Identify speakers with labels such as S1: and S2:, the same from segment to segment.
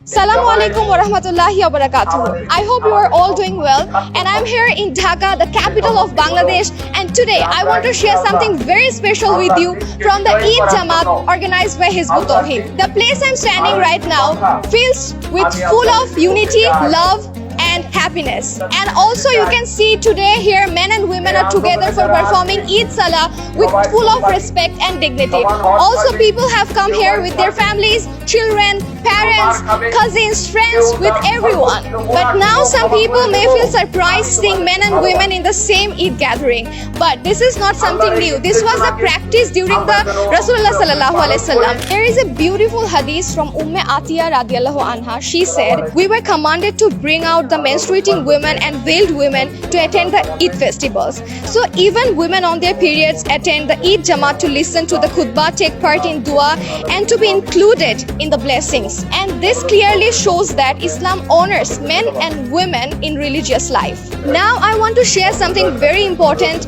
S1: Assalamu alaikum wa rahmatullahi wa barakatuh. I hope you are all doing well, and I'm here in Dhaka, the capital of Bangladesh, and today I want to share something very special with you from the Eid Jamaat organized by Hizb ut-Tawheed. The place I'm standing right now feels with full of unity, love, and happiness. And also you can see today here men and women are together for performing Eid Salah with full of respect and dignity. Also people have come here with their families, children, parents, cousins, friends, with everyone. But now some people may feel surprised seeing men and women in the same Eid gathering. But this is not something new. This was a practice during the Rasulullah sallallahu alaihi wasallam. There is a beautiful hadith from Atiyah radiallahu anha. She said, "We were commanded to bring out the menstruating women and veiled women to attend the Eid festivals." So even women on their periods attend the Eid Jamaat to listen to the khutbah, take part in dua, and to be included in the blessings. And this clearly shows that Islam honors men and women in religious life. Now I want to share something very important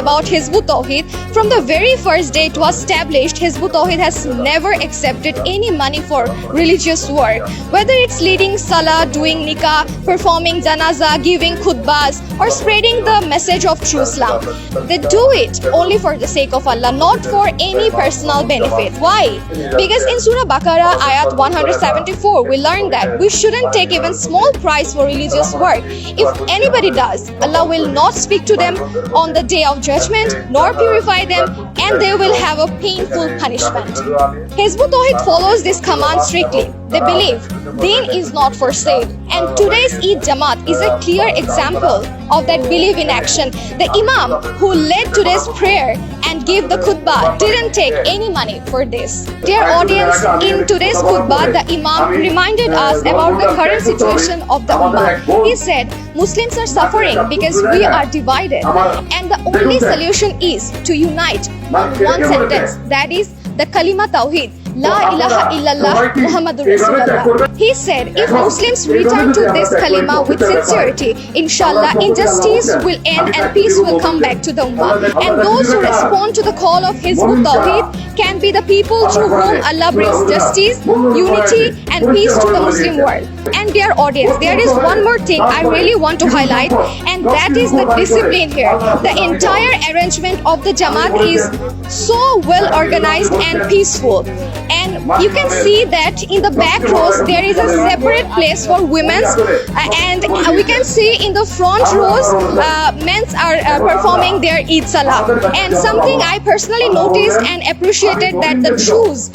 S1: about Hizb ut-Tawheed. From the very first day it was established, Hizb ut-Tawheed has never accepted any money for religious work. Whether it's leading salah, doing nikah, performing janaza, giving khutbahs, or spreading the message of true Islam. They do it only for the sake of Allah, not for any personal benefit. Why? Because in Surah Baqarah, ayat 174, we learn that we shouldn't take even small price for religious work. If anybody does, Allah will not speak to them on the day of judgment, nor purify them, and they will have a painful punishment. Hizb ut-Tawheed follows this command strictly. They believe Deen is not for sale, and today's Eid Jamaat is a clear example of that belief in action. The Imam who led today's prayer and gave the khutbah didn't take any money for this. Dear audience, in today's khutbah, the Imam reminded us about the current situation of the Ummah. He said, Muslims are suffering because we are divided, and the only solution is to unite on one sentence, that is the Kalima Tawheed. La ilaha illallah Muhammadur Rasulullah. He said, if Muslims return to this kalima with sincerity, inshallah, injustice will end and peace will come back to the Ummah. And those who respond to the call of Hizb ut-Tawheed can be the people through whom Allah brings justice, unity, and peace to the Muslim world. And dear audience, there is one more thing I really want to highlight, and that is the discipline here. The entire arrangement of the Jamaat is so well organized and peaceful. And you can see that in the back rows there is a separate place for women's, and we can see in the front rows men's are performing their Eid Salah. And something I personally noticed and appreciated, that the shoes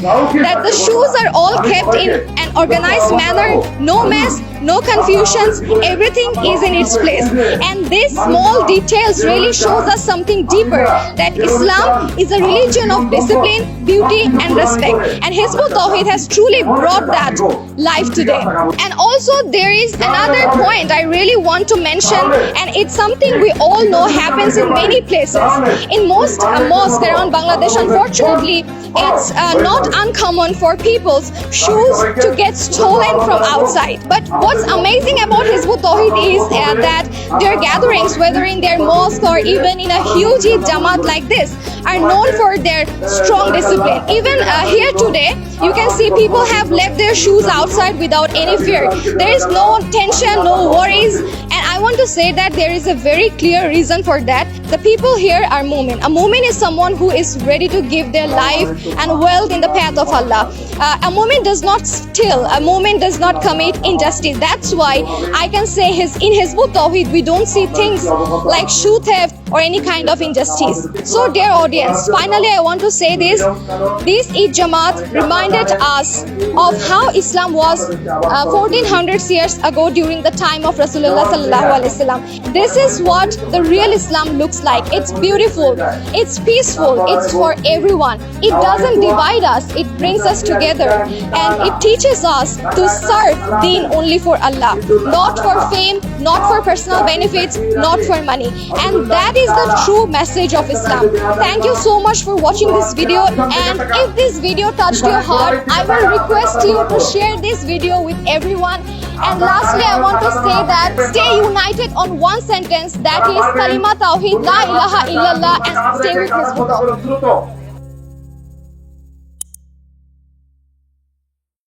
S1: are all kept in an organized manner, no mess, no confusions, everything is in its place. And these small details really shows us something deeper, that Islam is a religion of discipline, beauty, and respect. And Hizb ut-Tawheed has truly brought that life today. And also there is another point I really want to mention, and it's something we all know happens in many places. In most mosques around Bangladesh, unfortunately, it's not uncommon for people's shoes to get stolen from outside. But what's amazing about Hizb ut-Tawheed is that their gatherings, whether in their mosque or even in a huge Eid Jamaat like this, are known for their strong discipline. Even here today, you can see people have left their shoes outside without any fear. There is no tension, no worries. And I want to say that there is a very clear reason for that. The people here are mu'min. A mu'min is someone who is ready to give their life and wealth in the path of Allah. A mu'min does not steal. A mu'min does not commit injustice. That's why I can say in Hizb ut-Tawheed we don't see things like shoe theft or any kind of injustice. So dear audience, finally I want to say this Eid Jamaat reminded us of how Islam was 1400 years ago during the time of Rasulullah sallallahu alaihi wasallam. This is what the real Islam looks like. It's beautiful, it's peaceful, it's for everyone. It doesn't divide us, it brings us together, and it teaches us to serve Deen only for Allah, not for fame, not for personal benefits, not for money. And that is the true message of Islam. Thank you so much for watching this video, and if this video touched your heart, I will request you to share this video with everyone. And lastly, I want to say that stay united on one sentence, that is Kalima Tawheed, La ilaha illallah, and stay with Hizb ut-Tawheed.